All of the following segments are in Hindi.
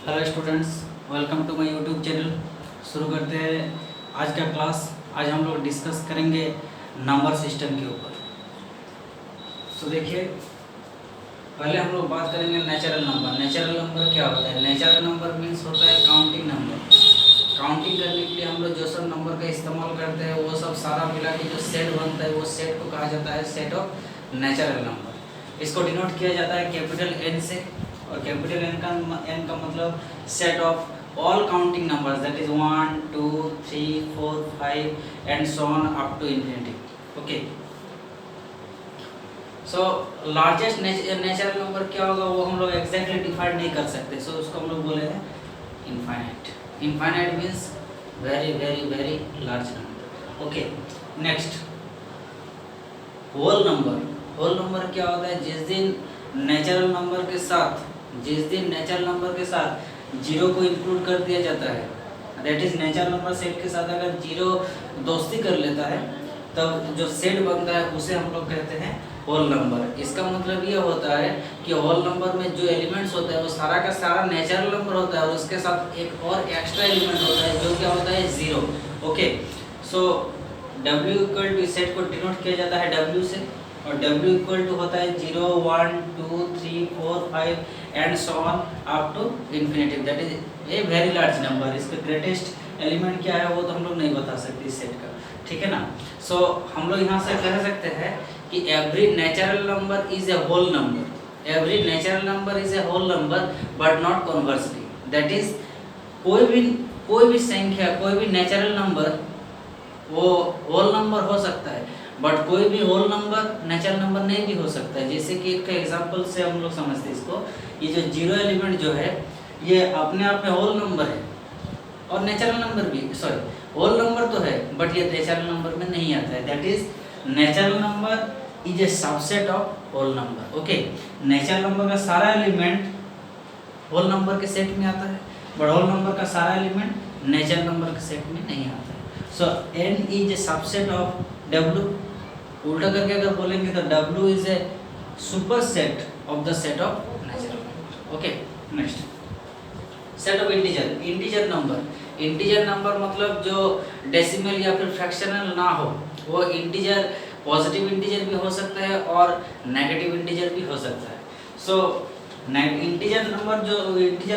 Hello students, welcome to my YouTube channel. शुरू करते हैं आज का क्लास। आज हम लोग डिस्कस करेंगे नंबर सिस्टम के ऊपर। देखिए, पहले हम लोग बात करेंगे नेचुरल नंबर। नेचुरल नंबर क्या होता है? नेचुरल नंबर मीन्स होता है काउंटिंग नंबर। काउंटिंग करने के लिए हम लोग जो सब नंबर का इस्तेमाल करते हैं वो सब सारा मिला के जो सेट बनता है वो सेट को कहा जाता है सेट ऑफ नेचुरल नंबर। इसको डिनोट किया जाता है कैपिटल एन से, और कैपिटल एन का मतलब set of all counting numbers, that is 1 2 3 4 5 and so on up to infinity. Okay, so largest natural number क्या होगा वो हम लोग एग्जैक्टली डिफाइन नहीं कर सकते। सो उसको हम लोग बोले हैं infinite. Infinite means very very very large number. Okay, next whole number. Whole number क्या होता है? जिस दिन नेचुरल नंबर के साथ जीरो को इंक्लूड कर दिया जाता है, that is natural number set के साथ अगर जीरो दोस्ती कर लेता है तब जो सेट बनता है उसे हम लोग कहते हैं होल नंबर। इसका मतलब ये होता है कि होल नंबर में जो एलिमेंट्स होता है वो सारा का सारा नेचुरल नंबर होता है और उसके साथ एक और एक्स्ट्रा एलिमेंट होता है जो क्या होता है? Zero. Okay, so W equal to set को डिनोट किया जाता है W से, और W इक्वल टू होता है 0 1 2 3 4 5 and so on up to infinity. That is a very large number. इसका ग्रेटेस्ट एलिमेंट क्या है वो तो हम लोग नहीं बता सकते इस सेट का, ठीक है ना। सो हम लोग यहाँ से कह सकते हैं कि every natural number is a whole number. Every natural number is a whole number but not conversely. That is कोई भी संख्या, कोई भी नेचुरल नंबर वो होल नंबर हो सकता है, बट कोई भी होल नंबर नेचुरल नंबर नहीं भी हो सकता है। जैसे कि एक एग्जांपल से हम लोग समझते हैं इसको। ये जो जीरो एलिमेंट जो है ये अपने आप में होल नंबर है और नेचुरल नंबर भी, सॉरी होल नंबर तो है बट ये नेचुरल नंबर में नहीं आता है। That is natural number is a subset of whole number. Okay, natural number का सारा एलिमेंट होल नंबर के सेट में आता है, बट होल नंबर का सारा एलिमेंट नेचुरल नंबर के सेट में नहीं आता है। So n is a subset of W। उल्टा करके अगर बोलेंगे तो W is a super set of the set of natural number. Okay, next set of integer. Integer number. Integer number मतलब जो डेसिमल या फिर फ्रैक्शनल ना हो, वो इंटीजर पॉजिटिव इंटीजर भी हो सकता है और नेगेटिव इंटीजर भी हो सकता है। सो इंटीजर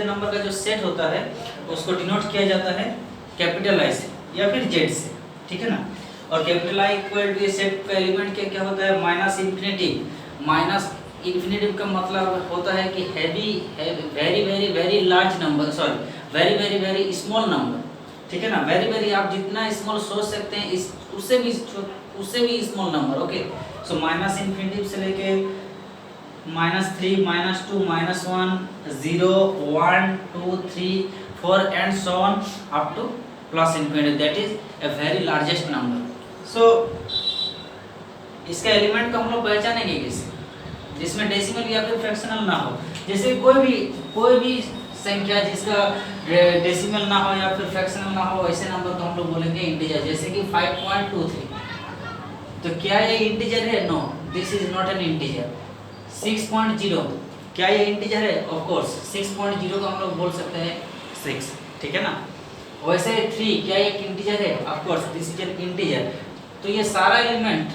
नंबर का जो सेट होता है उसको डिनोट किया जाता है कैपिटल आई से या फिर जेड से, ठीक है ना। और capital I equal to set का एलिमेंट क्या होता है? Minus infinity. माइनस इन्फिनिटी का मतलब होता है कि very very very large number, sorry very very very small number, ठीक है ना। वेरी वेरी आप जितना स्मॉल सोच सकते हैं उससे भी small number. Okay, so minus infinity से लेके -3 -2 -1 0 1 2 3 4 and so on up to plus infinity. That is a very largest number. So इसका एलिमेंट को हम लोग पहचानेंगे कैसे? जिसमें डेसिमल या फिर फ्रैक्शनल ना हो। जैसे कोई भी संख्या जिसका डेसिमल ना हो या फिर फ्रैक्शनल ना हो, ऐसे नंबर को हम लोग बोलेंगे इंटीजर। जैसे कि 5.23, तो क्या ये इंटीजर है? No, this is not an integer. 6.0, क्या ये इंटीजर है? ऑफ कोर्स 6.0 को हम लोग बोल सकते हैं 6, ठीक है ना। वैसे 3 क्या एक इंटीजर है? Of course this is an integer. तो ये सारा एलिमेंट,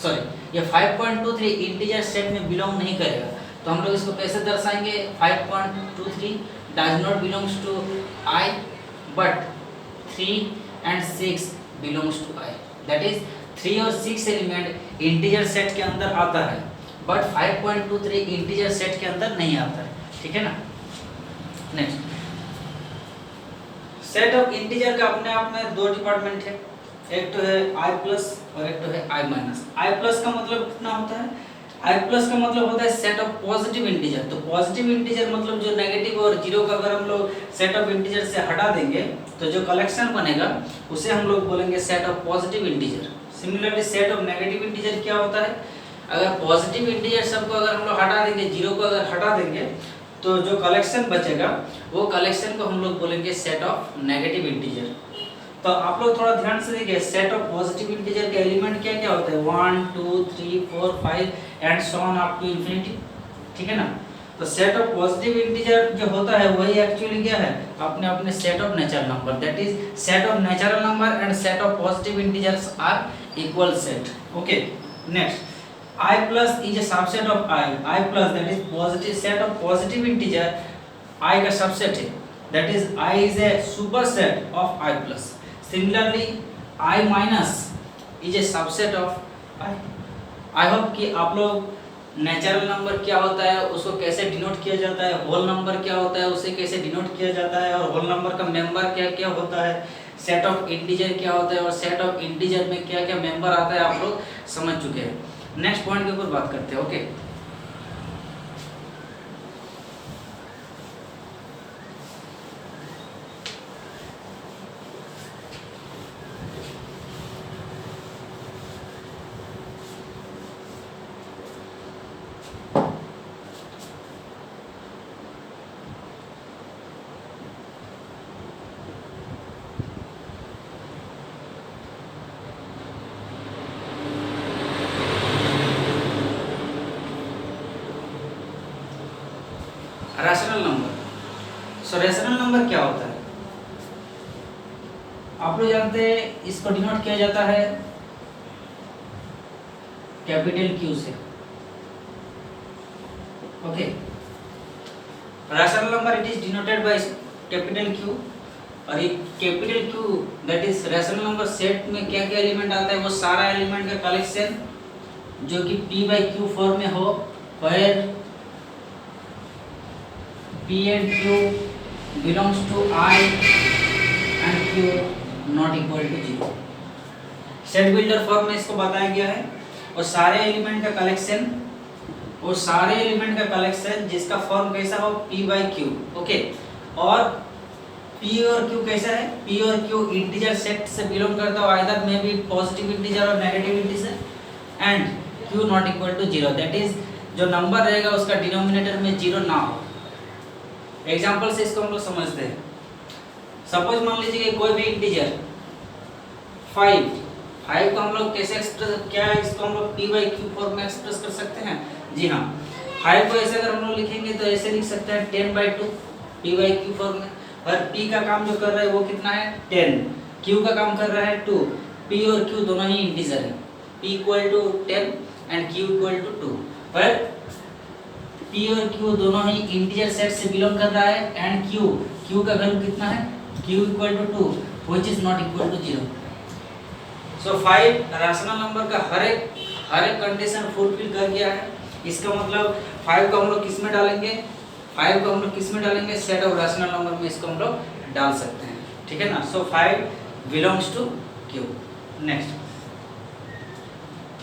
सॉरी ये 5.23 इंटीजर सेट में बिलोंग नहीं करेगा। तो हम लोग इसको कैसे दर्शाएंगे? 5.23 does not belongs to I, but 3 and 6 belongs to I। That is 3 और 6 एलिमेंट इंटीजर सेट के अंदर आता है, बट 5.23 इंटीजर सेट के अंदर नहीं आता है, ठीक है ना। नेक्स्ट, सेट ऑफ इंटीजर का अपने आप में दो डिपार्टमेंट है। एक तो है I प्लस और एक तो है I माइनस। I प्लस का मतलब कितना होता है? I प्लस का मतलब होता है सेट ऑफ पॉजिटिव इंटीजर। तो पॉजिटिव इंटीजर मतलब जो नेगेटिव और जीरो का अगर हम लोग सेट ऑफ इंटीजर से हटा देंगे तो जो कलेक्शन बनेगा उसे हम लोग बोलेंगे set of positive integer. Similarly set of negative integer क्या होता है? अगर पॉजिटिव इंटीजर सबको अगर हम लोग हटा देंगे, जीरो को अगर हटा देंगे, तो जो कलेक्शन बचेगा वो कलेक्शन को हम लोग बोलेंगे सेट ऑफ नेगेटिव इंटीजर। तो आप लोग थोड़ा ध्यान से देखिए, सेट ऑफ पॉजिटिव इंटीजर के एलिमेंट क्या क्या होते हैं? 1 2 3 4 5 and so on up to infinity, ठीक है ना। तो सेट ऑफ पॉजिटिव इंटीजर जो होता है वही एक्चुअली क्या है, अपने अपने set of natural number, that is set of natural number and set of positive integers are equal set. Okay, next I plus is a subset of I plus that is positive set of positive integer I का सबसेट है, that is I is a superset of I plus। Similarly I minus is a subset of I। I hope कि आप लोग नेचुरल नंबर क्या होता है उसको कैसे डिनोट किया जाता है, होल नंबर क्या होता है उसे कैसे डिनोट किया जाता है, और होल नंबर का मेंबर क्या क्या होता है, सेट ऑफ इंटीजर क्या होता है और सेट ऑफ इंटीजर में क्या क्या मेंबर आता है, आप लोग समझ चुके हैं। नेक्स्ट पॉइंट के ऊपर बात करते हैं। Okay, rational number. सो रैशनल नंबर क्या होता है, आप लोग जानते हैं इसको डिनोट किया जाता है कैपिटल क्यू से। Okay, rational number it is denoted by capital Q, और ये capital Q that is rational number set में क्या क्या एलिमेंट आता है वो सारा एलिमेंट का कलेक्शन जो कि p बाई क्यू फॉर्म में हो, where P and Q belongs to I and Q not equal to 0। Set builder form में इसको बताया गया है, और सारे एलिमेंट का कलेक्शन, और सारे एलिमेंट का कलेक्शन जिसका फॉर्म कैसा हो P बाई Q। ओके, और P और Q कैसा है, P और Q इंटीजर सेट से बिलोंग करता हो, either may be positive integer और negative integer, and Q not equal to 0, that is जो नंबर रहेगा उसका डिनोमिनेटर में 0 ना हो। एग्जाम्पल से इसको हम लोग समझते हैं। सपोज मान लीजिए कि कोई भी इंटीजर 5 को हम लोग कैसे एक्सप्रेस, क्या है इसको हम लोग p बाई क्यू फॉर्म में एक्सप्रेस कर सकते हैं। जी हाँ, 5 को ऐसे अगर हम लोग लिखेंगे तो ऐसे लिख सकते हैं 10/2 p बाई क्यू फॉर्म में, और p का काम जो कर रहा है वो कितना है 10, q का काम कर रहा है 2, p और q दोनों ही इंटीजर है, p equal to 10 and q equal to 2, पर p और q दोनों ही इंटीजर सेट से बिलोंग कर रहा है, एंड q का वैल्यू कितना है q equal to 2 which is not equal to 0। So 5 rational number का हर एक कंडीशन फुलफिल कर गया है। इसका मतलब 5 को हम लोग किस में डालेंगे, 5 को हम लोग किस में डालेंगे, सेट ऑफ रैशनल नंबर में इसको हम लोग डाल सकते हैं, ठीक है ना। सो 5 बिलोंग्स टू q। नेक्स्ट,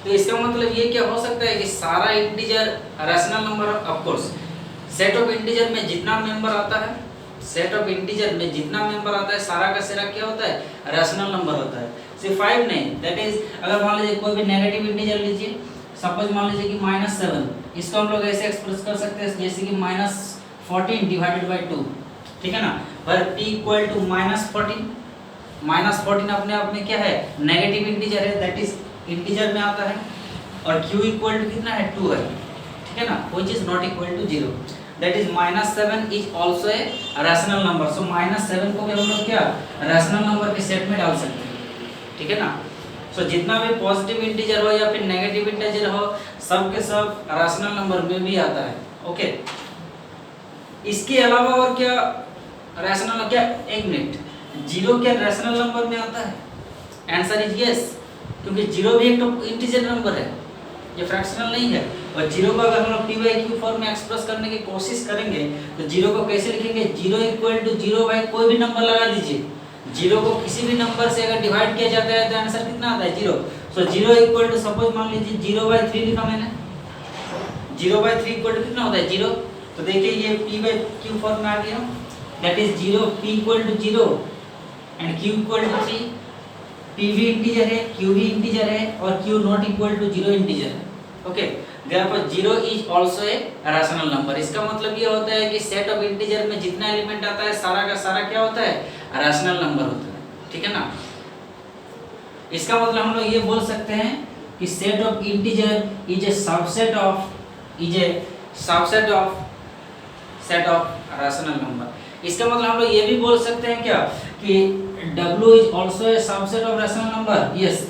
तो इसका मतलब ये क्या हो सकता है कि सारा integer rational number, of course set of integer में जितना मेंबर आता है, सेट ऑफ इंटीजर में जितना मेंबर आता है सारा का सारा क्या होता है रैशनल नंबर होता है, सिर्फ 5 नहीं। दैट इज अगर मान लीजिए कोई भी नेगेटिव इंटीजर लीजिए, सपोज मान लीजिए कि -7, इसको हम लोग ऐसे एक्सप्रेस कर सकते हैं जैसे कि -14 डिवाइडेड बाय 2, ठीक है ना, पर p इक्वल टू -14 अपने आप में क्या है नेगेटिव इंटीजर है, दैट इज इंटीजर में आता है, और q इक्वल टू कितना है 2 है, ठीक है ना, which is not equal to 0, that is -7 is also a rational number. So -7 को भी हम लोग क्या रैशनल नंबर के सेट में डाल सकते हैं, ठीक है ना। सो जितना भी पॉजिटिव इंटीजर हो या फिर नेगेटिव इंटीजर हो, सब के सब रैशनल नंबर में भी आता है। ओके, इसके अलावा और क्या रैशनल, क्या एक मिनट, 0 क्या रैशनल नंबर में आता है? आंसर इज यस, क्योंकि 0 भी एक तो इंटीजर नंबर है, ये फ्रैक्शनल नहीं है। और 0 को अगर हम लोग p बाई क्यू फॉर्म में एक्सप्रेस करने की कोशिश करेंगे तो 0 को कैसे लिखेंगे, 0 इक्वल टू 0 बाई कोई भी नंबर लगा दीजिए, 0 को किसी भी नंबर से अगर डिवाइड किया जाता है तो आंसर कितना आता है 0। सो 0 इक्वल टू सपोज मान लीजिए 0/3 लिखा मैंने, 0/3 इक्वल टू कितना होता है 0। तो देखिए ये p बाई क्यू फॉर्म में आ गया, that is 0, p equal to 0 and q equal to 3। p भी इंटीजर है, q भी इंटीजर है, और q not equal to 0 integer है। Okay, therefore 0 is also a rational number. इसका मतलब ये होता है कि सेट ऑफ इंटीजर में जितना एलिमेंट आता है सारा का सारा क्या होता है रैशनल नंबर होता है, ठीक है ना। इसका मतलब हम लोग ये बोल सकते हैं कि set of integer is a subset of set of rational number. इसका मतलब हम लोग ये भी बोल सकते हैं क्या कि W is also a subset of rational number. Yes,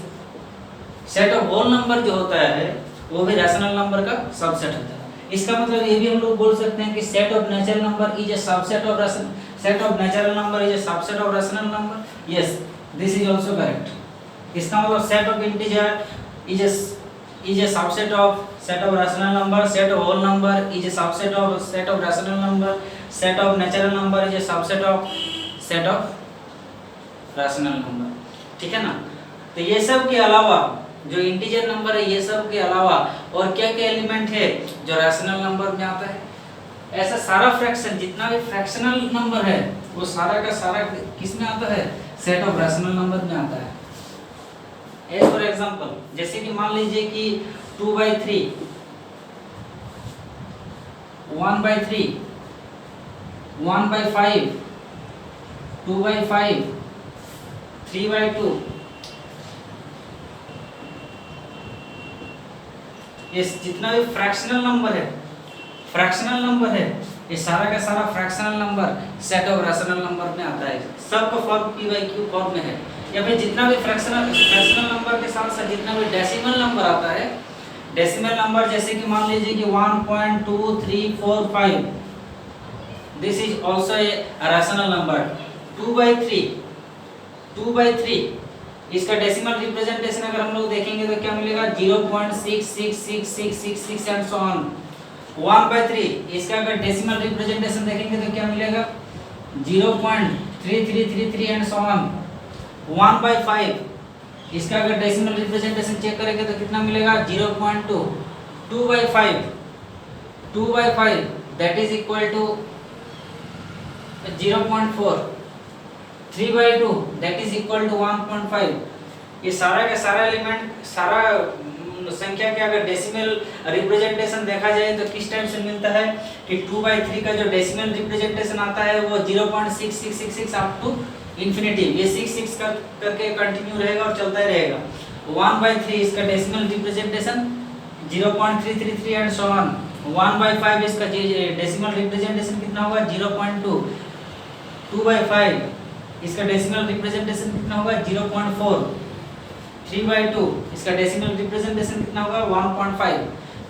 set of whole number जो होता है वो भी रैशनल नंबर का सबसेट होता है। इसका मतलब ये भी हम लोग बोल सकते हैं कि set of natural number is a subset of rational, set of natural number is a subset of rational number. Yes, this is also correct. इसका मतलब set of integer is a subset of set of rational number, set of whole number is a subset of set of rational number, set of natural number is a subset of set of rational number। ठीक है ना। तो ये सब के अलावा जो इंटीजर नंबर है, ये सब के अलावा और क्या क्या एलिमेंट है जो रैशनल नंबर में आता है? ऐसा सारा फ्रैक्शन, जितना भी फ्रैक्शनल नंबर है वो सारा का सारा किस में आता है? सेट ऑफ रैशनल नंबर में आता है। एज फॉर एग्जांपल, जैसे कि मान लीजिए कि 2/3, 1/3, 1/5, 2/5, 3/2, ये जितना भी फ्रैक्शनल नंबर है ये सारा का सारा fractional number set of rational number में आता है। सबका फॉर्म p/q फॉर्म में है। या फिर जितना भी फ्रैक्शनल नंबर के साथ साथ जितना भी डेसिमल नंबर आता है, डेसिमल नंबर जैसे कि मान लीजिए कि 1.2345, this is also a rational number. 2/3 इसका डेसिमल रिप्रेजेंटेशन अगर हम लोग देखेंगे तो क्या मिलेगा? 0.666666 एंड सो ऑन। 1/3 इसका अगर डेसिमल रिप्रेजेंटेशन देखेंगे तो क्या मिलेगा? 0.3333 एंड सो ऑन। 1/5 इसका अगर डेसिमल रिप्रेजेंटेशन चेक करेंगे तो कितना मिलेगा? 0.2। 2/5 that is equal to 0.4। 3/2 that is equal to 1.5। ये सारा का सारा एलिमेंट, सारा संख्या के अगर डेसिमल रिप्रेजेंटेशन देखा जाए तो किस टाइप से मिलता है कि 2/3 का जो डेसिमल रिप्रेजेंटेशन आता है वो 0.6666 अप टू इंफिनिटी, ये 6 करके कंटिन्यू रहेगा और चलता ही रहेगा। 1/3 इसका decimal representation 0.333 and so on. 1/5 इसका डेसिमल रिप्रेजेंटेशन कितना होगा? 0.2। 2/5 इसका डेसिमल रिप्रेजेंटेशन कितना होगा? 0.4। 3/2 इसका डेसिमल रिप्रेजेंटेशन कितना होगा? 1.5।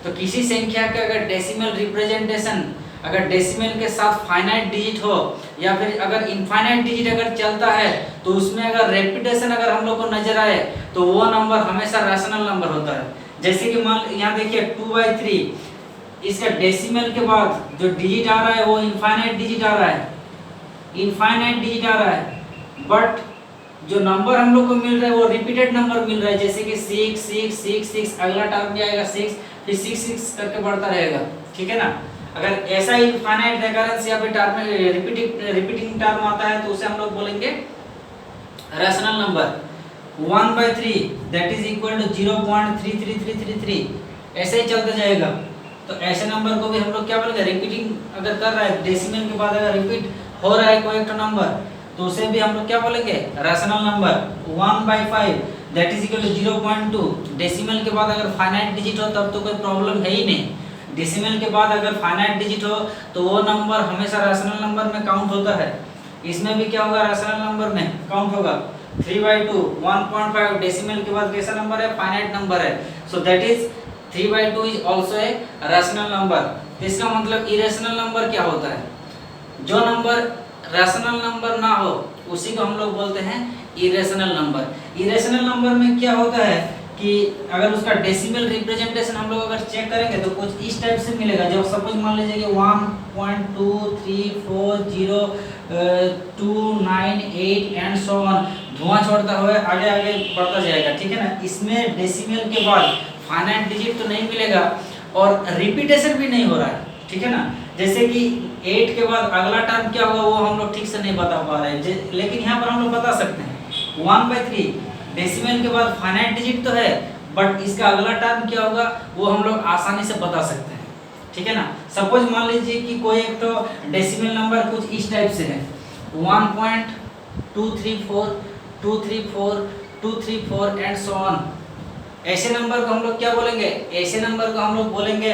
तो किसी संख्या का अगर डेसिमल रिप्रेजेंटेशन अगर डेसिमल के साथ फाइनाइट डिजिट हो या फिर अगर इनफाइनाइट डिजिट अगर चलता है तो उसमें अगर रेपिटेशन अगर हम लोग को नजर आए तो वो नंबर हमेशा रैशनल नंबर होता है। जैसे कि मान यहाँ देखिए 2/3 इसका डेसिमल के बाद जो डिजिट आ रहा है वो इनफाइनाइट डिजिट आ रहा है, बट जो नंबर हम लोग को मिल रहा है वो रिपीटेड नंबर मिल रहा है। जैसे कि 6 6 6 6 अगला टर्म भी आएगा 6, फिर 6 6 करके बढ़ता रहेगा। ठीक है ना। अगर ऐसा इनफाइनाइट रेकरेंस या फिर टर्म रिपीटिंग टर्म आता है तो उसे हम लोग बोलेंगे rational number. 1/3 that is equal to 0.33333 ऐसे ही चलता जाएगा। तो ऐसे नंबर को भी हम लोग क्या बोलेंगे? रिपीटिंग अगर कर रहा है, डेसिमल के बाद अगर रिपीट हो रहा है कोई एक नंबर तो उसे भी हम लोग क्या बोलेंगे? Rational number. 1/5 that is equal to 0.2 decimal के बाद अगर फाइनाइट डिजिट हो तब तो कोई प्रॉब्लम है ही नहीं। डेसिमल के बाद अगर फाइनाइट डिजिट हो तो वो नंबर हमेशा रैशनल नंबर में काउंट होता है। इसमें भी क्या होगा? रैशनल नंबर में काउंट होगा। 3/2 1.5 डेसिमल के बाद कैसा नंबर है? फाइनाइट नंबर है। So that is 3/2 is also a rational number. तो इसका मतलब इरेशनल नंबर क्या होता है? जो नंबर रैशनल नंबर ना हो उसी को हम लोग बोलते हैं इरेशनल नंबर। इरेशनल नंबर में क्या होता है कि अगर उसका डेसिमल रिप्रेजेंटेशन हम लोग अगर चेक करेंगे तो कुछ इस टाइप से मिलेगा। जब सपोज मान लीजिए कि 1.2340298 एंड सो ऑन धुआं छोड़ता हुआ आगे आगे बढ़ता जाएगा। ठीक है ना। इसमें डेसिमल के बाद फाइनाइट डिजिट तो नहीं मिलेगा और रिपीटेशन भी नहीं हो रहा है। ठीक है ना। जैसे कि 8 के बाद अगला टर्म क्या होगा वो हम लोग ठीक से नहीं बता पा रहे हैं, लेकिन यहाँ पर हम लोग बता सकते हैं। 1/3 डेसिमल के बाद फाइनाइट डिजिट तो है बट इसका अगला टर्म क्या होगा वो हम लोग आसानी से बता सकते हैं। ठीक है ना। सपोज मान लीजिए कि कोई एक तो डेसिमल नंबर कुछ इस टाइप से है 1.234 234 234 एंड सो ऑन ऐसे नंबर को हम लोग क्या बोलेंगे, ऐसे नंबर को हम लोग बोलेंगे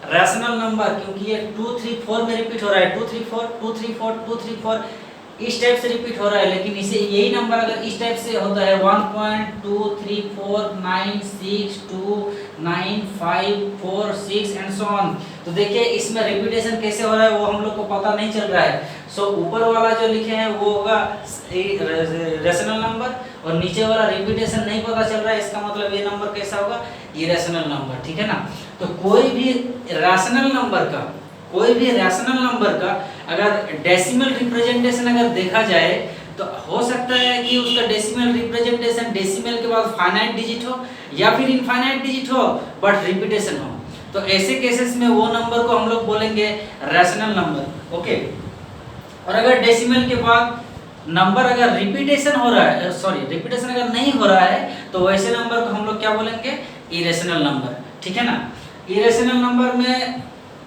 रैशनल नंबर, क्योंकि ये 2 3 4 में रिपीट हो रहा है, 2 3 4 2 3 4 2 3 4 इस टाइप से रिपीट हो रहा है। लेकिन इसे यही नंबर अगर इस टाइप से होता है 1.23496295546 एंड सो ऑन, तो देखिए इसमें रिपीटेशन कैसे हो रहा है वो हम लोग को पता नहीं चल रहा है। सो ऊपर वाला जो लिखे हैं वो होगा रैशनल नंबर, और नीचे वाला रिपीटेशन नहीं पता चल रहा है, इसका मतलब ये नंबर कैसा होगा, इरेशनल नंबर, ठीक है ना। तो कोई भी रैशनल नंबर का अगर डेसिमल रिप्रेजेंटेशन अगर देखा जाए तो हो सकता है कि उसका डेसिमल रिप्रेजेंटेशन डेसिमल के बाद फाइनाइट डिजिट हो या फिर इनफाइनाइट डिजिट हो बट रिपीटेशन हो, तो ऐसे केसेस में वो नंबर को हम लोग बोलेंगे रैशनल नंबर। ओके, और अगर डेसिमल के बाद नंबर अगर रिपीटेशन हो रहा है, सॉरी रिपीटेशन अगर नहीं हो रहा है, तो वैसे नंबर को हम लोग क्या बोलेंगे, इरेशनल नंबर, ठीक है ना।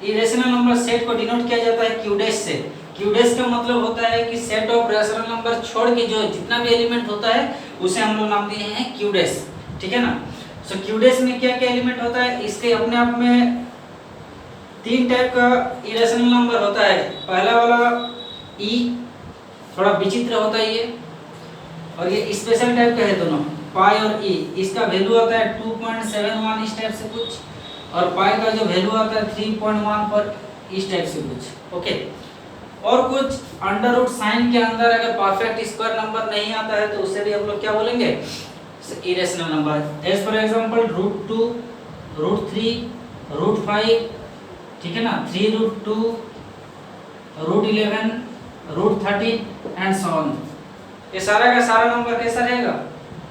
इरेशनल नंबर सेट को डिनोट किया जाता है क्यू डैश से। क्यू डैश का मतलब होता है कि सेट ऑफ रैशनल नंबर छोड़ के जो जितना भी एलिमेंट होता है उसे हम लोग नाम दिए हैं क्यू डैश, ठीक है ना। सो क्यू डैश में क्या क्या एलिमेंट होता है, इसके अपने आप में 3 टाइप का इरेशनल नंबर होता है। पहला वाला ई थोड़ा विचित्र होता है ये, और ये स्पेशल टाइप का है दोनों, पाई और ई। इसका वैल्यू आता है 2.71 इस टाइप से कुछ, और पाई का जो वैल्यू आता है 3.1 पर इस टाइप से कुछ। ओके, और कुछ अंडर रूट साइन के अंदर अगर परफेक्ट स्क्वायर नंबर नहीं आता है तो उसे भी हम लोग क्या बोलेंगे, irrational number. As for example √2, √3, √5, ठीक है ना, 3√2, √11, √13 एंड सो ऑन। ये सारा का सारा नंबर कैसा रहेगा,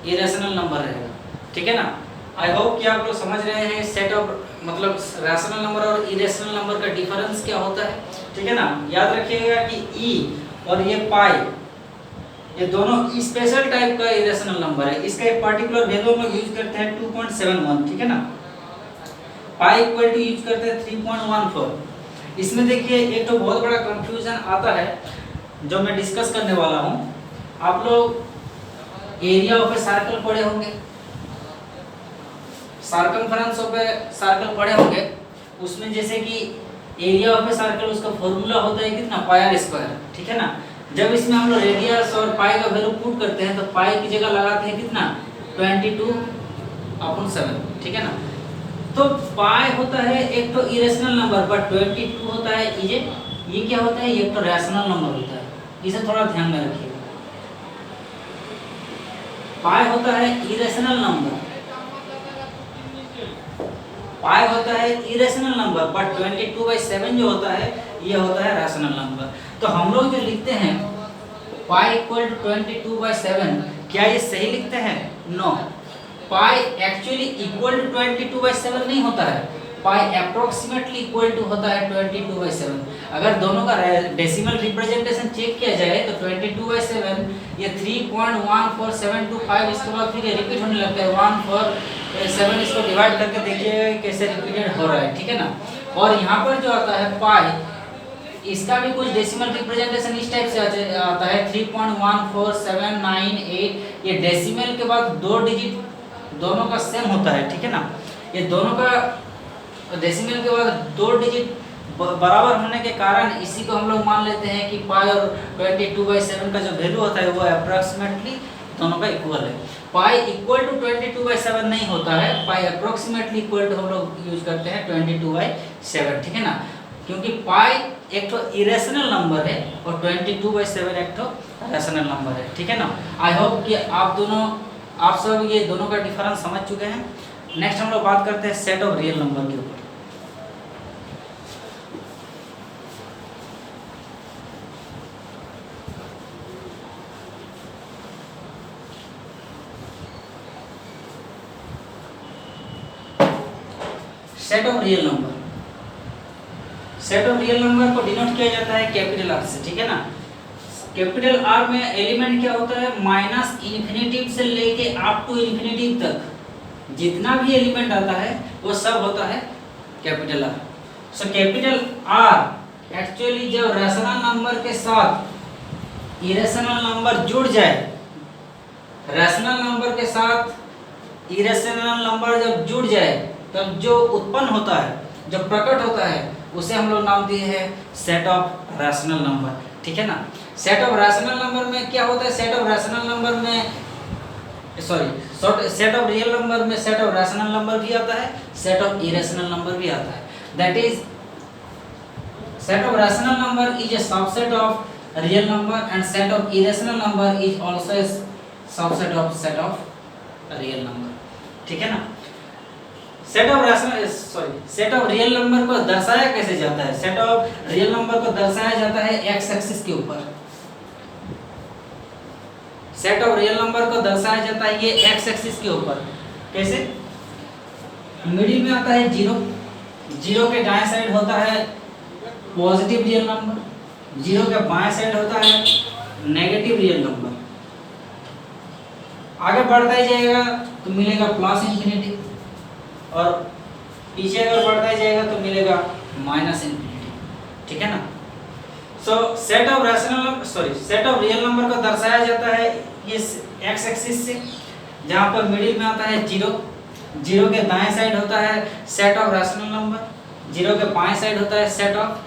इरेशनल नंबर रहेगा, ठीक है ना। आई होप कि आप लोग समझ रहे हैं सेट ऑफ मतलब रैशनल नंबर और इरेशनल नंबर का डिफरेंस क्या होता है, ठीक है ना। याद रखिएगा कि ई और ये पाई, ये दोनों स्पेशल टाइप का इरेशनल नंबर है। इसका एक पर्टिकुलर वैल्यू हम लोग यूज करते हैं 2.71, ठीक है ना। पाई इक्वल टू यूज करते हैं 3.14। इसमें देखिए एक तो बहुत बड़ा कंफ्यूजन आता है जो मैं डिस्कस करने वाला हूँ। आप लोग एरिया ऑफ ए सर्कल पढ़े होंगे, सर्कमफरेंस ऑफ ए सर्कल पढ़े होंगे। उसमें जैसे कि एरिया ऑफ ए सर्कल उसका फॉर्मूला होता है कितना, पाई आर स्क्वायर, ठीक है ना। जब इसमें हम लोग रेडियस और पाई का वैल्यू पुट करते हैं तो पाई की जगह लगाते हैं कितना, 22/7, ठीक है ना। तो पाई होता है एक तो इरेशनल नंबर, बट 22 होता है ये क्या होता है, ये तो रैशनल नंबर होता है। इसे थोड़ा ध्यान में रखिएगा। पाई होता है इरेशनल नंबर, पाई होता है इरेशनल नंबर, बट 22/7 जो होता है ये होता है रैशनल नंबर। तो हम लोग जो लिखते हैं पाई इक्वल टू 22/7, क्या ये सही लिखते हैं, no. Pi actually equal to 22/7 नहीं होता है, पाई अप्रोक्सीमेटली इक्वल टू होता है 22/7। अगर दोनों का डेसिमल रिप्रेजेंटेशन चेक किया जाए तो 22/7 ये 3.14725, इसके बाद फिर ये रिपीट होने लगता है 147, इसको डिवाइड करके देखिए कैसे रिपीटेड हो रहा है, ठीक है ना। और यहाँ पर जो आता है पाई, इसका भी कुछ डेसिमल रिप्रेजेंटेशन इस टाइप से आता है 3.14798। ये डेसिमल के बाद 2 डिजिट दोनों का सेम होता है, ठीक है ना। ये दोनों का डेसिमल के बाद 2 डिजिट बराबर होने के कारण इसी को हम लोग मान लेते हैं कि पाई और 22/7 का जो वैल्यू होता है वो अप्रॉक्सीमेटली दोनों का इक्वल है। पाई इक्वल टू 22/7 नहीं होता है, पाई अप्रॉक्सीमेटली इक्वल टू हम लोग यूज करते हैं 22/7, ठीक है ना। क्योंकि पाई एक तो इरेशनल नंबर है और 22/7 एक तो रैशनल नंबर है, ठीक है ना। आई होप कि आप सब ये दोनों का डिफरेंस समझ चुके हैं। नेक्स्ट हम लोग बात करते हैं सेट ऑफ रियल नंबर के ऊपर। Set of real number, set of real number को डिनोट किया जाता है कैपिटल आर से, ठीक है ना। कैपिटल आर में एलिमेंट क्या होता है, -इन्फिनिटी से लेके अप टू इन्फिनिटी तक जितना भी एलिमेंट आता है वो सब होता है capital R. So capital R actually जब रैशनल नंबर के साथ इरेशनल नंबर जुड़ जाए, रैशनल नंबर के साथ इरेशनल नंबर जब जुड़ जाए तब जो उत्पन्न होता है, जो प्रकट होता है, उसे हम लोग नाम दिए हैं सेट ऑफ रैशनल नंबर। ठीक है ना। सेट ऑफ रैशनल नंबर में क्या होता है, सेट ऑफ रैशनल नंबर में सेट ऑफ रियल नंबर में सेट ऑफ रैशनल नंबर भी आता है, सेट ऑफ इरेशनल नंबर भी आता है। That is set of rational number is a subset of real number and set of irrational number is also A subset of set of real number. ठीक है ना। सेट ऑफ रियल नंबर को दर्शाया कैसे जाता है, सेट ऑफ रियल नंबर को दर्शाया जाता है एक्स एक्सिस के ऊपर। सेट ऑफ रियल नंबर को दर्शाया जाता है ये एक्स एक्सिस के ऊपर। कैसे, मिडिल में आता है जीरो, जीरो के दाएं साइड होता है पॉजिटिव रियल नंबर, जीरो के बाएं साइड होता है नेगेटिव रियल नंबर। आगे बढ़ता ही जाएगा तो मिलेगा प्लस इंफिनिटी, और पीछे अगर बढ़ता ही जाएगा तो मिलेगा माइनस इंफिनिटी। ठीक है ना। सेट ऑफ रियल नंबर को दर्शाया जाता है इस एक्स एक्सिस से, जहाँ पर मिडिल में आता है जीरो, जीरो के दाएं साइड होता है set of rational number, zero के बाएं साइड होता है set of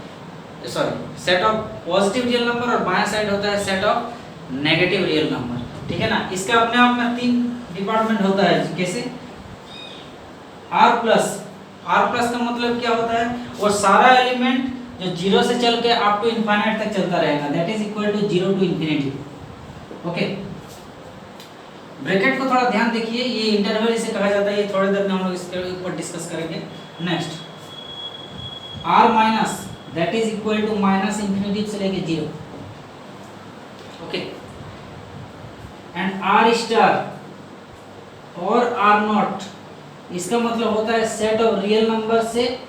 positive real number, और बाएं साइड होता है set of negative real number. ठीक है ना। इसका अपने आप में 3 डिपार्टमेंट होता है। कैसे, आर प्लस का मतलब क्या होता है, वो सारा एलिमेंट जो जीरो से चल के अप टू इनफाइनाइट तक चलता रहेगा, that is equal to zero to infinity. Okay, bracket को थोड़ा ध्यान देखिए, ये इंटरवल इसे कहा जाता है, ये थोड़ी देर में हम लोग इसके ऊपर डिस्कस करेंगे। Next, R minus that is equal to minus infinity से लेके zero. Okay, and R star और आर नॉट, इसका मतलब होता है सेट ऑफ रियल नंबर से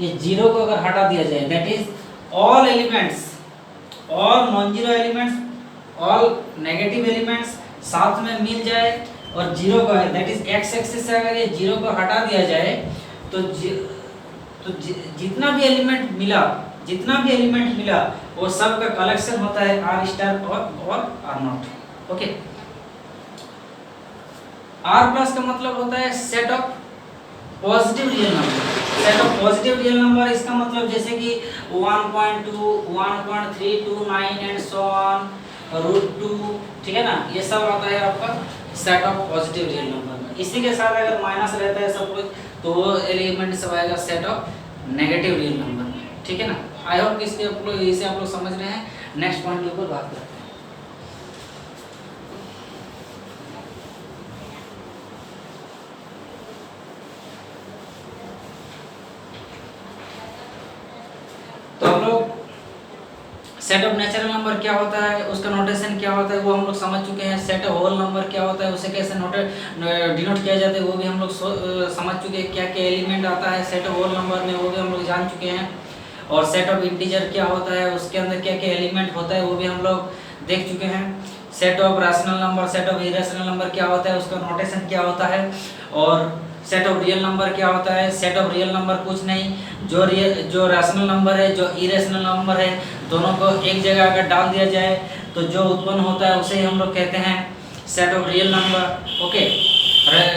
ये जीरो को अगर हटा दिया जाए, that is all elements, all non zero elements, all negative elements साथ में मिल जाए और जीरो को, दैट इज एक्स एक्सिस से अगर ये जीरो को हटा दिया जाए तो जितना भी एलिमेंट मिला वो सब का कलेक्शन होता है आर स्टार और R naught. Okay, R plus का मतलब होता है set of positive real number. Set of positive real number, इसका मतलब जैसे कि 1.2, 1.329 एंड सो ऑन, √2। ठीक है ना, ये सब आता है आपका set of positive real number में। इसी के साथ अगर माइनस रहता है सब कुछ तो वो एलिमेंट सब आएगा set of negative real number में। ठीक है ना। आई होप कि इसे आप लोग समझ रहे हैं। नेक्स्ट पॉइंट के ऊपर बात करते हैं। तो हम लोग सेट ऑफ नेचुरल नंबर क्या होता है, उसका नोटेशन क्या होता है वो हम लोग समझ चुके हैं। सेट ऑफ होल नंबर क्या होता है, उसे कैसे डिनोट किया जाता है वो भी हम लोग समझ चुके हैं। क्या क्या एलिमेंट आता है सेट ऑफ होल नंबर में वो भी हम लोग जान चुके हैं। और सेट ऑफ इंटीजर क्या होता है, उसके अंदर क्या क्या एलिमेंट होता है वो भी हम लोग देख चुके हैं। Set of rational number, set of irrational number क्या होता है, उसका नोटेशन क्या होता है। और सेट ऑफ रियल नंबर क्या होता है। सेट ऑफ रियल नंबर कुछ नहीं, जो रैशनल नंबर है, जो इरेशनल नंबर है, दोनों को एक जगह अगर डाल दिया जाए तो जो उत्पन्न होता है उसे हम लोग कहते हैं set of real number. Okay,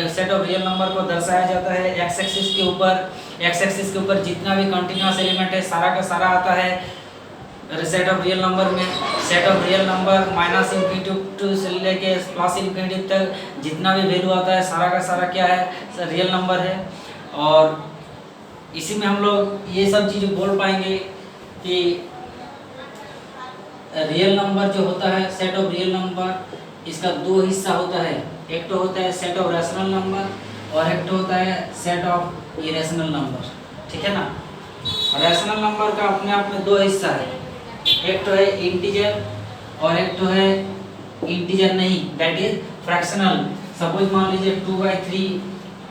set of real number को दर्शाया जाता है एक्स एक्सिस के ऊपर। एक्स एक्सिस के ऊपर जितना भी कंटिन्यूअस एलिमेंट है सारा का सारा आता है सेट ऑफ रियल नंबर में। Set of real number minus infinity से लेके प्लस इंफिनिटी तक जितना भी वैल्यू आता है सारा का सारा क्या है, रियल नंबर है। और इसी में हम लोग ये सब चीज़ें बोल पाएंगे कि रियल नंबर जो होता है, सेट ऑफ रियल नंबर, इसका 2 हिस्सा होता है। एक तो होता है सेट ऑफ रैशनल नंबर और एक तो होता है सेट ऑफ इरेशनल नंबर। ठीक है ना। रैशनल नंबर का अपने आप में 2 हिस्सा है, एक तो है इंटीजर और एक तो है इंटीजर नहीं, दैट इज फ्रैक्शनल। सपोज मान लीजिए 2/3,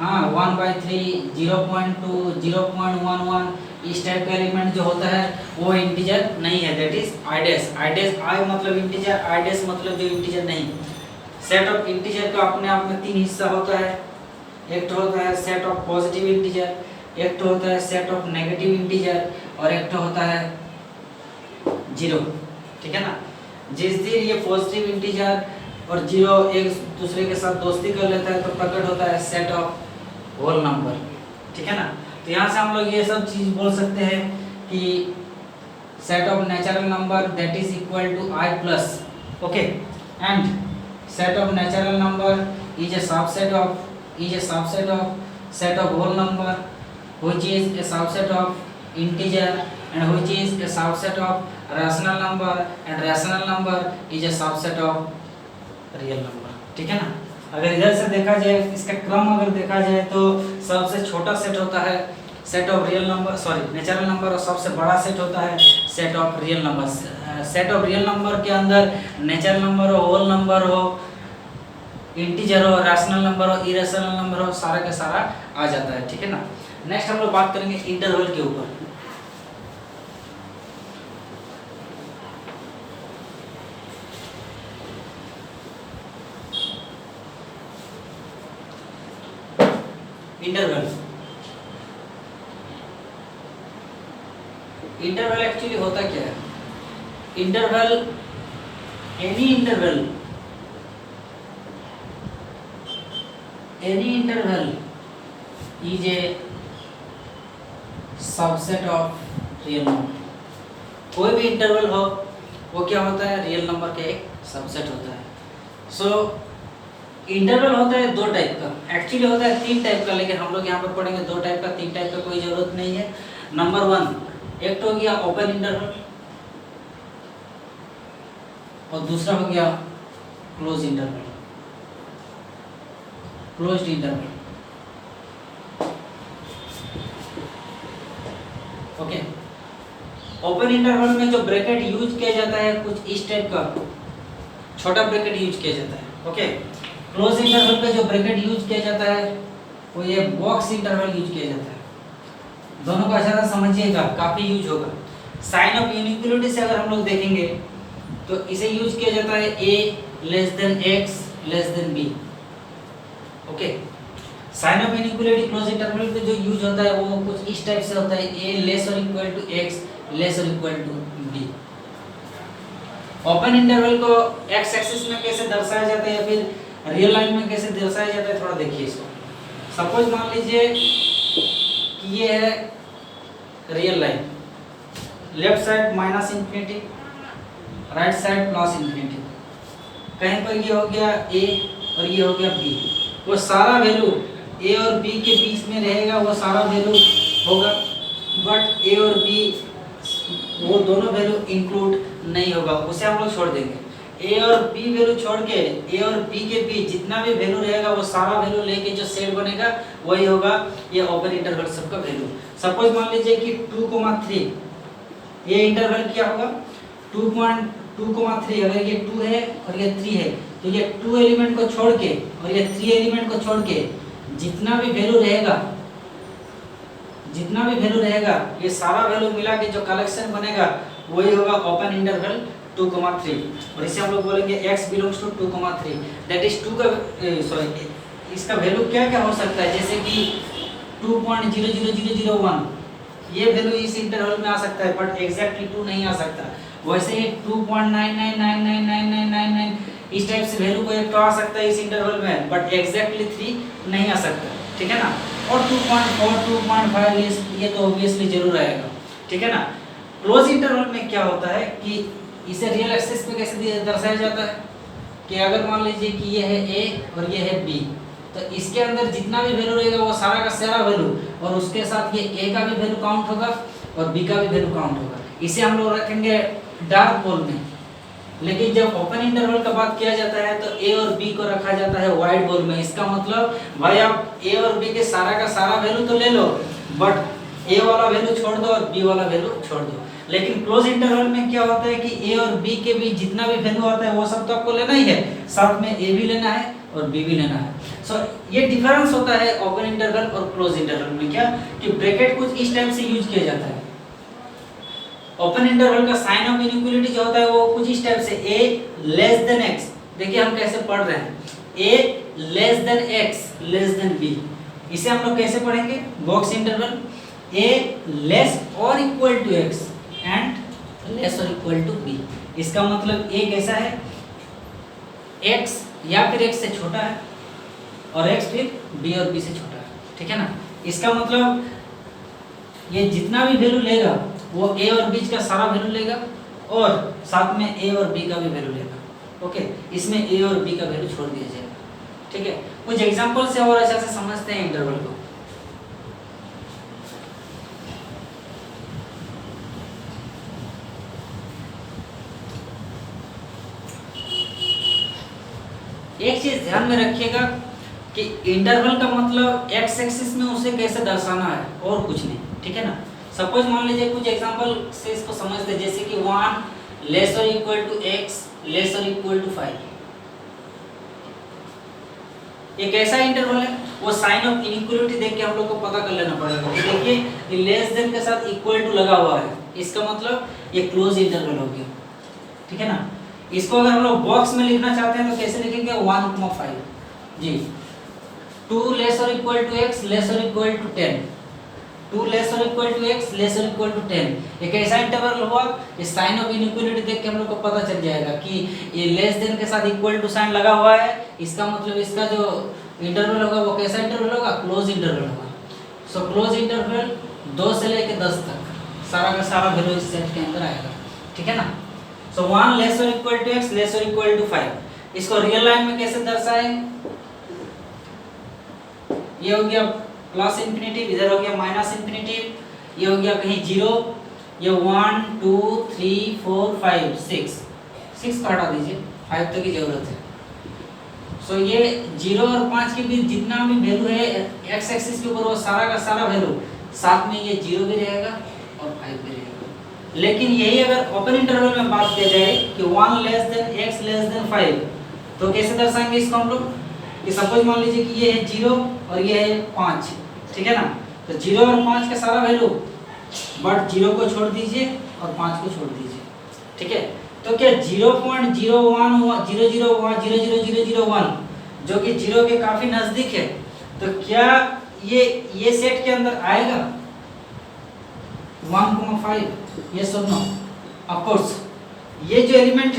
1/3, 0.2, 0.11, इस टाइप का एलिमेंट जो होता है वो इंटीजर नहीं है, दैट इज आइडेस। आई मतलब इंटीजर, आइडेस मतलब जो इंटीजर नहीं। सेट ऑफ इंटीजर का अपने आप में 3 हिस्सा होता है। एक तो होता है सेट ऑफ पॉजिटिव इंटीजर, एक तो होता है सेट ऑफ नेगेटिव इंटीजर और एक तो होता है जीरो। ठीक है ना। जिस दिन ये पॉजिटिव इंटीजर और जीरो एक दूसरे के साथ दोस्ती कर लेता है तो प्रकट होता है सेट ऑफ होल नंबर, ठीक है ना। तो यहाँ से हम लोग ये सब चीज बोल सकते हैं कि set of natural number that is equal to I plus, okay, and set of natural number is a subset of set of whole number which is a subset of integer and which is a subset of rational number and rational number is a subset of real number, ठीक है ना। अगर इधर से देखा जाए, इसका क्रम अगर देखा जाए तो सबसे छोटा सेट होता है set of real number, sorry natural number, और सबसे बड़ा सेट होता है set of real number. Set of real number के अंदर नेचुरल नंबर हो, होल नंबर हो, इंटीजर हो, रैशनल नंबर हो, इरेशनल नंबर हो, सारा का सारा आ जाता है, ठीक है ना। नेक्स्ट हम लोग बात करेंगे इंटरवल के ऊपर। इंटरवल एक्चुअली होता क्या है? Interval, any interval is a subset of real number. कोई भी इंटरवल हो वो क्या होता है? रियल नंबर का एक सबसेट होता है। सो इंटरवल होता है दो टाइप का, एक्चुअली होता है तीन टाइप का, लेकिन हम लोग यहाँ पर पढ़ेंगे दो टाइप का, तीन टाइप का कोई जरूरत नहीं है। नंबर वन, एक तो हो गया ओपन इंटरवल और दूसरा हो गया close interval, closed interval, okay. Open interval में जो ब्रैकेट यूज किया जाता है कुछ इस टाइप का छोटा ब्रैकेट यूज किया जाता है, ओके। क्लोज इंटरवल पे जो ब्रैकेट यूज किया जाता है वो ये बॉक्स इंटरवल यूज किया जाता है। दोनों को अच्छा से समझिएगा, काफी यूज होगा। साइन ऑफ यूनिक्वलिटी से अगर हम लोग देखेंगे तो इसे यूज किया जाता है a less than x less than b, okay. Sign of inequality close interval पे जो यूज होता है वो कुछ इस टाइप से होता है, a लेस और इक्वल टू x लेस और equal to b। Open interval को x एक्सिस में कैसे दर्शाया जाता है या फिर रियल लाइन में कैसे दर्शाया जाता है, थोड़ा देखिए इसको। सपोज मान लीजिए कि ये है real line, left side minus infinity, right side plus infinity, कहीं पर ये हो गया a और ये हो गया b। वो सारा वैल्यू a और b के बीच में रहेगा, वो सारा वैल्यू होगा, बट a और b वो दोनों वैल्यू इंक्लूड नहीं होगा, उसे हम लोग छोड़ देंगे। a और b वैल्यू छोड़ के a और b के बीच जितना भी वैल्यू रहेगा वो सारा वैल्यू लेके जो सेट बनेगा वही होगा ये ओपन इंटरवल सबका वैल्यू। सपोज मान लीजिए कि 2,3 ये इंटरवल क्या होगा 2.2,3, अगर ये 2 है और ये 3 है तो ये 2 एलिमेंट को छोड़ के और ये 3 एलिमेंट को छोड़ के जितना भी वैल्यू रहेगा ये सारा वैल्यू मिला के जो कलेक्शन बनेगा वही होगा ओपन इंटरवल 2,3। और इसे हम लोग बोलेंगे x belongs to 2,3, that is 2 का सॉरी इसका वैल्यू क्या क्या हो सकता है, जैसे कि 2.00001 ये वैल्यू इस इंटरवल में आ सकता है, बट एग्जैक्टली 2 नहीं आ सकता। वैसे ही 2.99999999 इस टाइप से वैल्यू को एक तो आ सकता है इस इंटरवल में, बट एग्जैक्टली 3 नहीं आ सकता, ठीक है ना। और 2.4 2.5 ये तो ऑब्वियसली जरूर आएगा, ठीक है ना। क्लोज इंटरवल में क्या होता है कि इसे रियल एक्सिस पे कैसे दर्शाया जाता है कि अगर मान लीजिए कि ये है a और ये है b, तो इसके अंदर जितना भी वैल्यू रहेगा वो सारा का सारा वैल्यू, और उसके साथ ये a का भी वैल्यू काउंट होगा और b का भी वैल्यू काउंट होगा। इसे हम लोग रखेंगे डार्क पोल में। लेकिन जब ओपन इंटरवल का बात किया जाता है तो a और b को रखा जाता है वाइट बोल में। इसका मतलब भाई आप a और b के सारा का सारा वैल्यू तो ले लो, बट a वाला वैल्यू छोड़ दो और b वाला वैल्यू छोड़ दो। लेकिन क्लोज इंटरवल में क्या होता है कि a और b के बीच जितना भी वैल्यू आता है वो सब तो आपको लेना ही है, साथ में a भी लेना है और b भी लेना है। सो ये डिफरेंस होता है ओपन इंटरवल और क्लोज इंटरवल में, क्या कि ब्रैकेट कुछ इस टाइप से यूज किया जाता है। ओपन इंटरवल का साइन ऑफ इनइक्वालिटी जो होता है वो कुछ इस टाइप से a लेस देन x, देखिए हम कैसे पढ़ रहे हैं, a less than x less than b। इसे हम लोग कैसे पढ़ेंगे, बॉक्स इंटरवल a लेस और equal to x and less और इक्वल टू b। इसका मतलब a कैसा है, x या फिर x से छोटा है और x फिर b और b से छोटा है, ठीक है ना। इसका मतलब ये जितना भी वैल्यू लेगा वो a और b का सारा वैल्यू लेगा और साथ में a और b का भी वैल्यू लेगा। ओके, इसमें a और b का वैल्यू छोड़ दिया जाएगा, ठीक है। कुछ एग्जांपल से और अच्छा से समझते हैं इंटरवल को। एक चीज ध्यान में रखिएगा कि इंटरवल का मतलब एक्स एक्सिस में उसे कैसे दर्शाना है और कुछ नहीं, ठीक है ना। सपोज मान लीजिए कुछ एग्जांपल से इसको समझते हैं, जैसे कि 1 लेस और इक्वल टू x लेस और इक्वल टू 5। ये कैसा इंटरवल है, वो साइन ऑफ इनइक्वालिटी देख के हम लोग को पता कर लेना पड़ेगा। देखिए ये लेस देन के साथ इक्वल टू लगा हुआ है, इसका मतलब ये क्लोज इंटरवल हो गया, ठीक है ना। इसको अगर हम लोग बॉक्स में लिखना चाहते हैं तो कैसे लिखेंगे, 1,5 जी। 2 लेस और इक्वल टू x लेस और इक्वल टू 10, 2 लेस और इक्वल टू x लेस और इक्वल टू 10। एक ऐसा इंटरवल हुआ, इस साइन ऑफ इनइक्वालिटी देख के हम लोग को पता चल जाएगा कि ये लेस देन के साथ इक्वल टू साइन लगा हुआ है, इसका मतलब इसका जो इंटरवल होगा वो कैसा इंटरवल होगा, क्लोज इंटरवल होगा। सो क्लोज इंटरवल 2 से लेकर 10 तक सारा का सारा वैल्यू इस सेट के अंदर आएगा, ठीक है ना। सो 1 लेस और इक्वल टू x लेस और इक्वल टू 5। इसको रियल लाइन में कैसे दर्शाएं, ये हो गया प्लस इंफिनिटिव, इधर हो गया माइनस इंफिनिटिव, ये हो गया कहीं 0, ये 1 2 3 4 5 6 का हटा दीजिए, 5 तक की जरूरत है। सो ये 0 और 5 के बीच जितना भी वैल्यू है x एक्सिस के ऊपर वो सारा का सारा वैल्यू, साथ में ये 0 भी रहेगा और 5 भी रहेगा। लेकिन यही अगर ओपन इंटरवल में बात किया जाए कि 1 less than x less then 5, तो कैसे दर्शाएंगे इसको हम लोग। ये सपोज मान लीजिए कि ये है 0 और ये है 5, ठीक है ना। तो 0 और 5 का सारा वैल्यू, बट 0 को छोड़ दीजिए और 5 को छोड़ दीजिए, ठीक है। तो क्या 0.011000001 जो कि 0 के काफी नजदीक है, तो क्या ये सेट के अंदर आएगा 1,5? यस और नो? ऑफ कोर्स ये जो एलिमेंट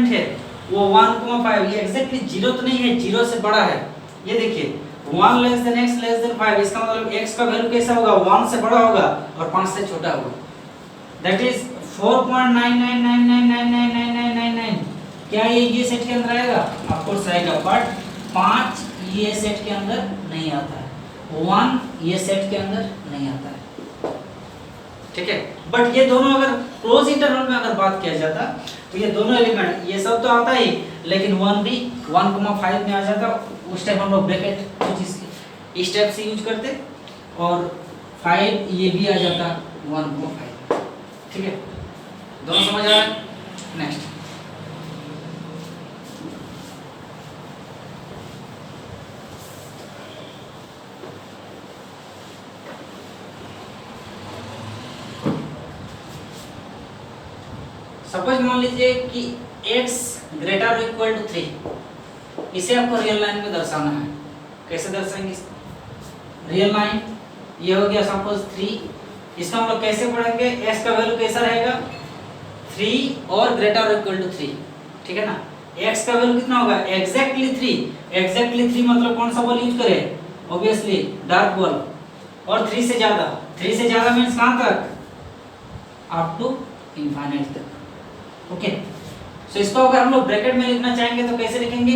है वो 1,5, ये एग्जैक्टली 0 तो नहीं है, 0 से बड़ा है। ये देखिए 1 less than x less then 5, इसका मतलब x का वैल्यू कैसा होगा, 1 से बड़ा होगा और 5 से छोटा होगा। That is 4.9999999999। क्या ये सेट के अंदर आएगा? ऑफ कोर्स आएगा, बट 5 ये सेट के अंदर नहीं आता है, 1 ये सेट के अंदर नहीं आता है, ठीक है। बट ये दोनों अगर क्लोज इंटरवल में अगर बात किया जाता तो ये दोनों एलिमेंट, ये सब तो आता ही, लेकिन 1 भी 1,5 में आ जाता। उस टाइम हम लोग ब्रैकेट कुछ इस टाइप से यूज करते और 5 ये भी आ जाता 1,5, ठीक है। दोनों समझ आ रहा है? नेक्स्ट सपोज मान लीजिए कि x ग्रेटर इक्वल टू 3, इसे आपको रियल लाइन में दर्शाना है। कैसे दर्शाएंगे इसको? रियल लाइन ये हो गया सपोज 3, इसका हम लोग कैसे पढ़ेंगे, x का वैल्यू कैसा रहेगा 3 और ग्रेटर इक्वल टू 3, ठीक है ना। x का वैल्यू कितना होगा, एग्जैक्टली 3। एग्जैक्टली 3 मतलब कौन सा बॉल यूज करें, ऑब्वियसली डार्क बॉल। और 3 से ज्यादा मींस कहां तक, अप टू इनफाइनाइट तक, ओके। सो इसको अगर हम लोग ब्रैकेट में लिखना चाहेंगे तो कैसे लिखेंगे,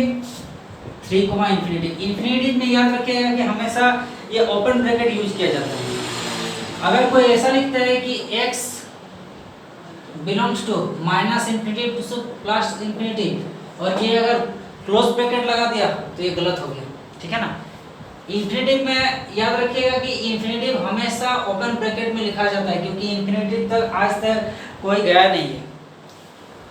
3, इंफिनिटी में याद रखिएगा कि हमेशा ये ओपन ब्रैकेट यूज किया जाता है। अगर कोई ऐसा लिखता है कि x belongs to -infinity to +infinity और ये अगर क्लोज ब्रैकेट लगा दिया तो ये गलत हो गया, ठीक है ना। इंफिनिटी में याद रखिएगा कि इंफिनिटी हमेशा ओपन ब्रैकेट में लिखा जाता है, क्योंकि इंफिनिटी तक आज तक कोई गया नहीं है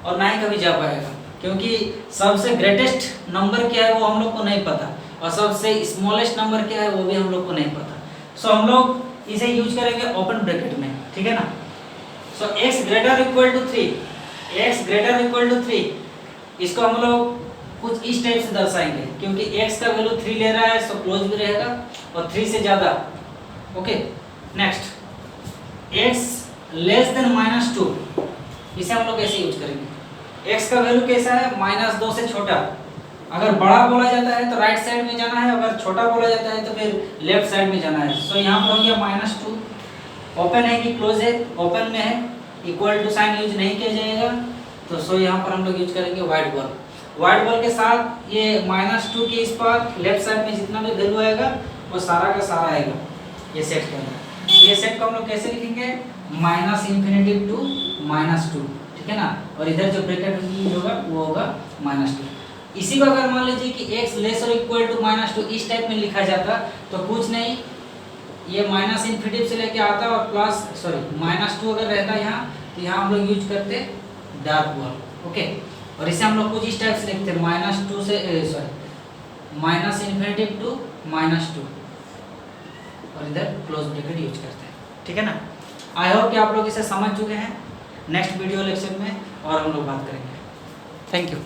और ना ही कभी जा पाएगा, क्योंकि सबसे ग्रेटेस्ट नंबर क्या है वो हम लोग को नहीं पता और सबसे स्मॉलेस्ट नंबर क्या है वो भी हम लोग को नहीं पता। सो हम लोग इसे यूज करेंगे ओपन ब्रैकेट में, ठीक है ना। सो x ग्रेटर इक्वल टू 3, इसको हम लोग कुछ इस टाइप से दर्शाएंगे, क्योंकि x का वैल्यू 3 ले रहा है सो क्लोज भी रहेगा और 3 से ज्यादा, okay. Next x less then -2, इसे हम लोग कैसे यूज करेंगे, x का वैल्यू कैसा है, -2 से छोटा। अगर बड़ा बोला जाता है तो राइट साइड में जाना है, अगर छोटा बोला जाता है तो फिर लेफ्ट साइड में जाना है। सो यहाँ पर हो गया -2, ओपन है कि क्लोज है, ओपन में है, इक्वल टू साइन यूज नहीं किया जाएगा। तो सो यहाँ पर हम लोग यूज करेंगे वाइट बॉल। वाइट बॉल के साथ ये -2 के इस पार लेफ्ट साइड में जितना भी वैल्यू आएगा वो सारा का सारा आएगा ये सेट के अंदर। ये सेट को हम लोग कैसे लिखेंगे, -∞ टू -2, ठीक है ना। और इधर जो ब्रैकेट होगा वो होगा -2। इसी को अगर मान लीजिए कि x लेस और इक्वल टू -2 इस टाइप में लिखा जाता तो कुछ नहीं, ये -∞ से लेके आता और -2 अगर रहता यहाँ तो यहाँ हम लोग यूज करते डार्क बॉल। ओके, और इसे हम लोग कुछ इस टाइप से लिखते हैं -2 से -∞ टू -2 और इधर क्लोज ब्रैकेट यूज करते हैं, ठीक है ना। आई होप कि आप लोग इसे समझ चुके हैं। नेक्स्ट वीडियो लेक्चर में और हम लोग बात करेंगे। Thank you.